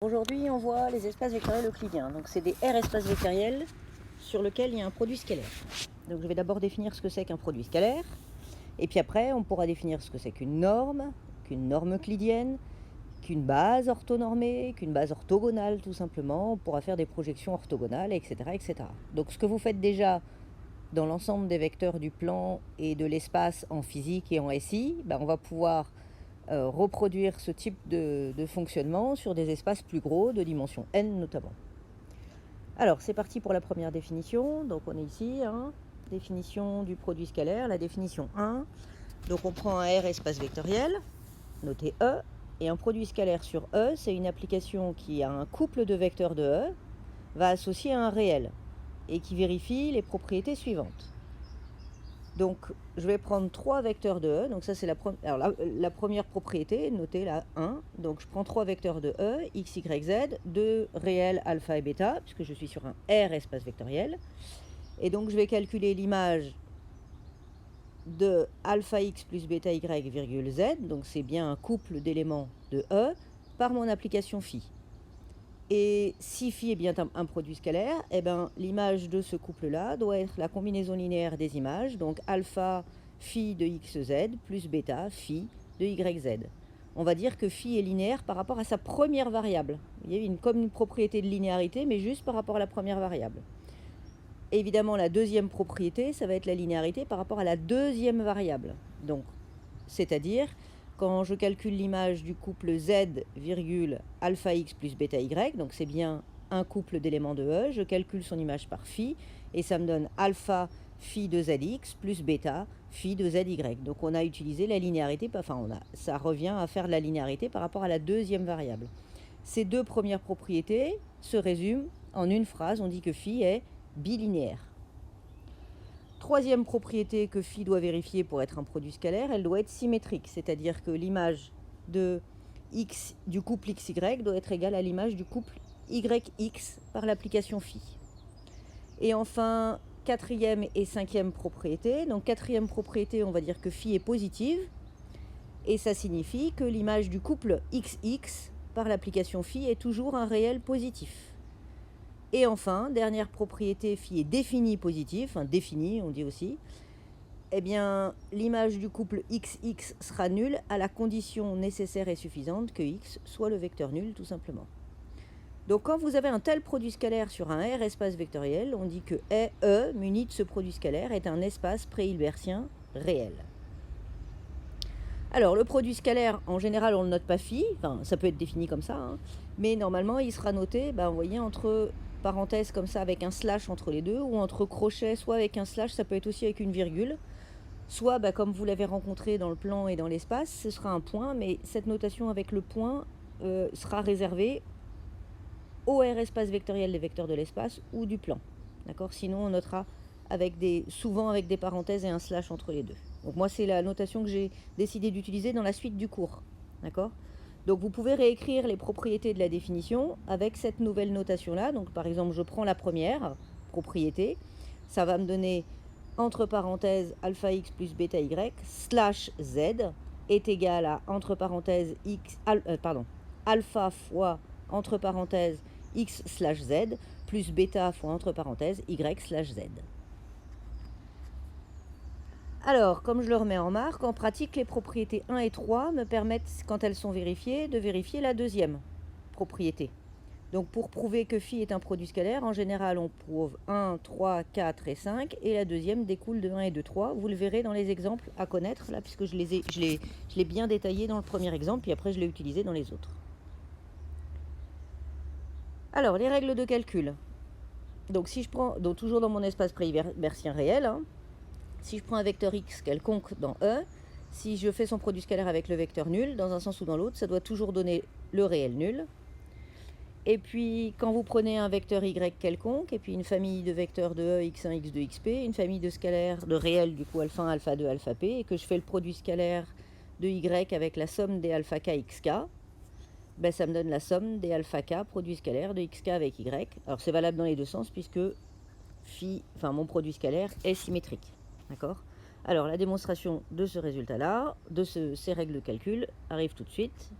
Aujourd'hui, on voit les espaces vectoriels euclidiens. Donc, c'est des R espaces vectoriels sur lesquels il y a un produit scalaire. Donc, je vais d'abord définir ce que c'est qu'un produit scalaire. Et puis après, on pourra définir ce que c'est qu'une norme euclidienne, qu'une base orthonormée, qu'une base orthogonale, tout simplement. On pourra faire des projections orthogonales, etc., etc. Donc, ce que vous faites déjà dans l'ensemble des vecteurs du plan et de l'espace en physique et en SI, on va pouvoir reproduire ce type de fonctionnement sur des espaces plus gros, de dimension n notamment. Alors, c'est parti pour la première définition. Donc, on est ici, définition du produit scalaire, la définition 1. Donc, on prend un R espace vectoriel, noté E, et un produit scalaire sur E, c'est une application qui a un couple de vecteurs de E, va associer à un réel, et qui vérifie les propriétés suivantes. Donc, je vais prendre 3 vecteurs de E. Donc, ça, c'est la première propriété, notée là, 1. Donc, je prends 3 vecteurs de E, x, y, z, de réels alpha et bêta, puisque je suis sur un R espace vectoriel. Et donc, je vais calculer l'image de alpha x plus bêta y, virgule z. Donc, c'est bien un couple d'éléments de E par mon application phi. Et si phi est bien un produit scalaire, l'image de ce couple-là doit être la combinaison linéaire des images, donc alpha phi de xz plus bêta phi de yz. On va dire que phi est linéaire par rapport à sa première variable. Il y a comme une propriété de linéarité, mais juste par rapport à la première variable. Et évidemment, la deuxième propriété, ça va être la linéarité par rapport à la deuxième variable. Donc, c'est-à-dire, quand je calcule l'image du couple z, virgule, alpha x plus bêta y, donc c'est bien un couple d'éléments de E, je calcule son image par phi, et ça me donne alpha phi de zx plus bêta phi de zy. Donc on a utilisé la linéarité, ça revient à faire de la linéarité par rapport à la deuxième variable. Ces deux premières propriétés se résument en une phrase, on dit que phi est bilinéaire. Troisième propriété que phi doit vérifier pour être un produit scalaire, elle doit être symétrique, c'est-à-dire que l'image de x du couple xy doit être égale à l'image du couple yx par l'application phi. Et enfin, quatrième et cinquième propriété. Donc quatrième propriété, on va dire que phi est positive, et ça signifie que l'image du couple xx par l'application phi est toujours un réel positif. Et enfin, dernière propriété, phi est définie positive, définie on dit aussi, l'image du couple xx sera nulle à la condition nécessaire et suffisante que x soit le vecteur nul tout simplement. Donc quand vous avez un tel produit scalaire sur un R espace vectoriel, on dit que E muni de ce produit scalaire est un espace pré-hilbertien réel. Alors le produit scalaire, en général on ne le note pas phi, ça peut être défini comme ça, mais normalement il sera noté, vous voyez, entre parenthèses comme ça avec un slash entre les deux, ou entre crochets, soit avec un slash, ça peut être aussi avec une virgule, soit comme vous l'avez rencontré dans le plan et dans l'espace, ce sera un point, mais cette notation avec le point sera réservée au R espace vectoriel des vecteurs de l'espace ou du plan. D'accord ? Sinon on notera souvent avec des parenthèses et un slash entre les deux. Donc moi c'est la notation que j'ai décidé d'utiliser dans la suite du cours. D'accord ? Donc vous pouvez réécrire les propriétés de la définition avec cette nouvelle notation-là. Donc par exemple, je prends la première propriété. Ça va me donner, entre parenthèses, alpha x plus bêta y, slash z est égal à, entre parenthèses, alpha fois, entre parenthèses, x slash z, plus bêta fois, entre parenthèses, y slash z. Alors, comme je le remets en marque, en pratique, les propriétés 1 et 3 me permettent, quand elles sont vérifiées, de vérifier la deuxième propriété. Donc, pour prouver que phi est un produit scalaire, en général, on prouve 1, 3, 4 et 5, et la deuxième découle de 1 et de 3. Vous le verrez dans les exemples à connaître, là, puisque je l'ai bien détaillé dans le premier exemple, puis après, je l'ai utilisé dans les autres. Alors, les règles de calcul. Donc, si je prends, toujours dans mon espace pré-hilbertien réel, si je prends un vecteur x quelconque dans E, si je fais son produit scalaire avec le vecteur nul, dans un sens ou dans l'autre, ça doit toujours donner le réel nul. Et puis, quand vous prenez un vecteur y quelconque, et puis une famille de vecteurs de E, x1, x2, xp, une famille de scalaires de réels, du coup alpha 1, alpha 2, alpha p, et que je fais le produit scalaire de y avec la somme des alpha k, xk, ça me donne la somme des alpha k, produit scalaire de xk avec y. Alors c'est valable dans les deux sens, puisque mon produit scalaire est symétrique. D'accord ? Alors, la démonstration de ce résultat-là, de ces règles de calcul, arrive tout de suite.